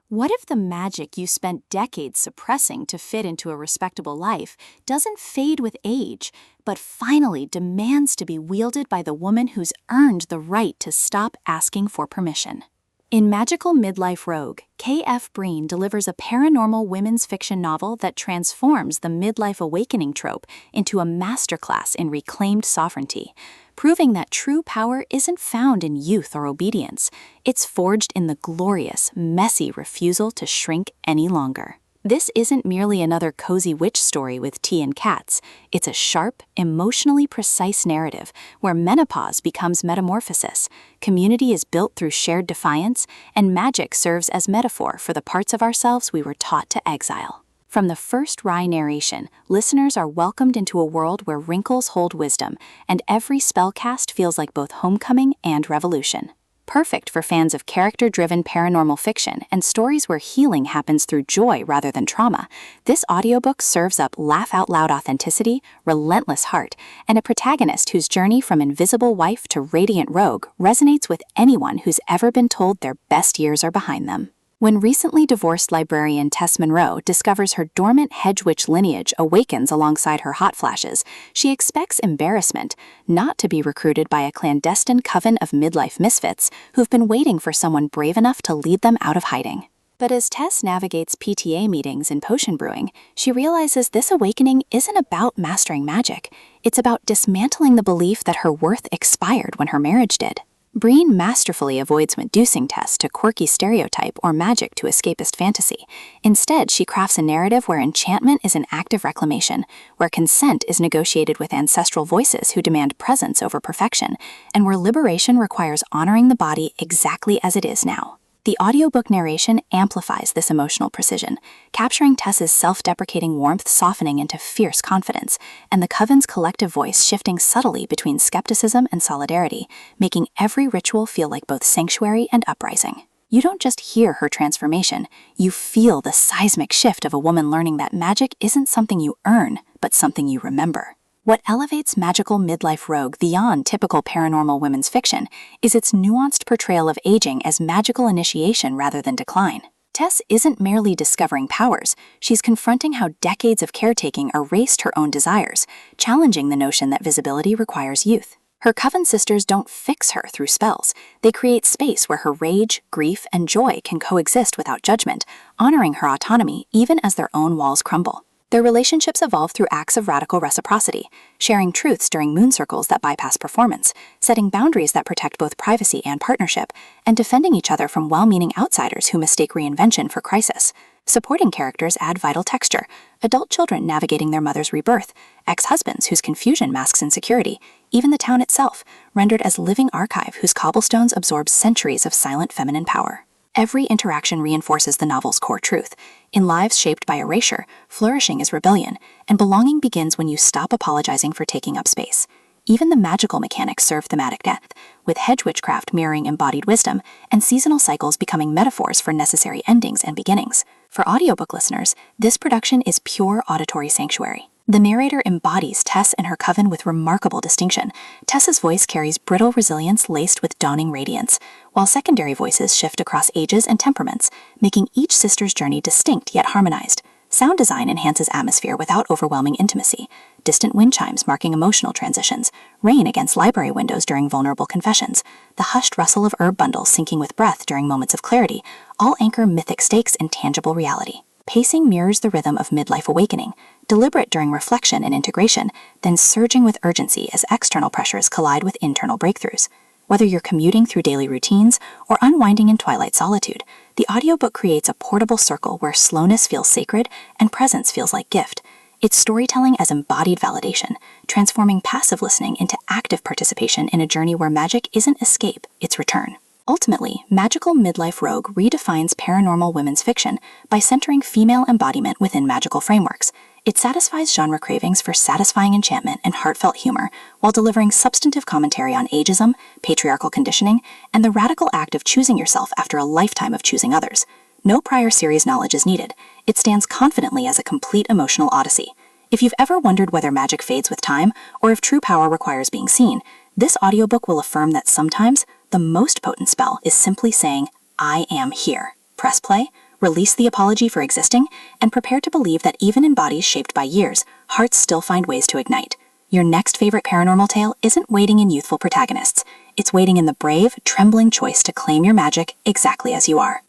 What if the magic you spent decades suppressing to fit into a respectable life doesn't fade with age, but finally demands to be wielded by the woman who's earned the right to stop asking for permission? In Magical Midlife Rogue, K.F. Breene delivers a paranormal women's fiction novel that transforms the midlife awakening trope into a masterclass in reclaimed sovereignty, proving that true power isn't found in youth or obedience. It's forged in the glorious, messy refusal to shrink any longer. This isn't merely another cozy witch story with tea and cats. It's a sharp, emotionally precise narrative where menopause becomes metamorphosis, community is built through shared defiance, and magic serves as metaphor for the parts of ourselves we were taught to exile. From the first wry narration, listeners are welcomed into a world where wrinkles hold wisdom, and every spell cast feels like both homecoming and revolution. Perfect for fans of character-driven paranormal fiction and stories where healing happens through joy rather than trauma, this audiobook serves up laugh-out-loud authenticity, relentless heart, and a protagonist whose journey from invisible wife to radiant rogue resonates with anyone who's ever been told their best years are behind them. When recently divorced librarian Tess Monroe discovers her dormant Hedge witch lineage awakens alongside her hot flashes, she expects embarrassment, not to be recruited by a clandestine coven of midlife misfits who've been waiting for someone brave enough to lead them out of hiding. But as Tess navigates PTA meetings and potion brewing, she realizes this awakening isn't about mastering magic. It's about dismantling the belief that her worth expired when her marriage did. Breene masterfully avoids reducing Tess to quirky stereotype or magic to escapist fantasy. Instead, she crafts a narrative where enchantment is an act of reclamation, where consent is negotiated with ancestral voices who demand presence over perfection, and where liberation requires honoring the body exactly as it is now. The audiobook narration amplifies this emotional precision, capturing Tess's self-deprecating warmth softening into fierce confidence, and the coven's collective voice shifting subtly between skepticism and solidarity, making every ritual feel like both sanctuary and uprising. You don't just hear her transformation, you feel the seismic shift of a woman learning that magic isn't something you earn, but something you remember. What elevates Magical Midlife Rogue beyond typical paranormal women's fiction is its nuanced portrayal of aging as magical initiation rather than decline. Tess isn't merely discovering powers, she's confronting how decades of caretaking erased her own desires, challenging the notion that visibility requires youth. Her coven sisters don't fix her through spells. They create space where her rage, grief, and joy can coexist without judgment, honoring her autonomy even as their own walls crumble. Their relationships evolve through acts of radical reciprocity, sharing truths during moon circles that bypass performance, setting boundaries that protect both privacy and partnership, and defending each other from well-meaning outsiders who mistake reinvention for crisis. Supporting characters add vital texture, adult children navigating their mother's rebirth, ex-husbands whose confusion masks insecurity, even the town itself, rendered as living archive whose cobblestones absorb centuries of silent feminine power. Every interaction reinforces the novel's core truth. In lives shaped by erasure, flourishing is rebellion, and belonging begins when you stop apologizing for taking up space. Even the magical mechanics serve thematic depth, with hedge witchcraft mirroring embodied wisdom, and seasonal cycles becoming metaphors for necessary endings and beginnings. For audiobook listeners, this production is pure auditory sanctuary. The narrator embodies Tess and her coven with remarkable distinction. Tess's voice carries brittle resilience laced with dawning radiance, while secondary voices shift across ages and temperaments, making each sister's journey distinct yet harmonized. Sound design enhances atmosphere without overwhelming intimacy. Distant wind chimes marking emotional transitions, rain against library windows during vulnerable confessions, the hushed rustle of herb bundles syncing with breath during moments of clarity, all anchor mythic stakes in tangible reality. Pacing mirrors the rhythm of midlife awakening, deliberate during reflection and integration, then surging with urgency as external pressures collide with internal breakthroughs. Whether you're commuting through daily routines or unwinding in twilight solitude, the audiobook creates a portable circle where slowness feels sacred and presence feels like gift. It's storytelling as embodied validation, transforming passive listening into active participation in a journey where magic isn't escape, it's return. Ultimately, Magical Midlife Rogue redefines paranormal women's fiction by centering female embodiment within magical frameworks. It satisfies genre cravings for satisfying enchantment and heartfelt humor while delivering substantive commentary on ageism, patriarchal conditioning, and the radical act of choosing yourself after a lifetime of choosing others. No prior series knowledge is needed. It stands confidently as a complete emotional odyssey. If you've ever wondered whether magic fades with time or if true power requires being seen, this audiobook will affirm that sometimes the most potent spell is simply saying, I am here. Press play, Release the apology for existing, and prepare to believe that even in bodies shaped by years, hearts still find ways to ignite. Your next favorite paranormal tale isn't waiting in youthful protagonists. It's waiting in the brave, trembling choice to claim your magic exactly as you are.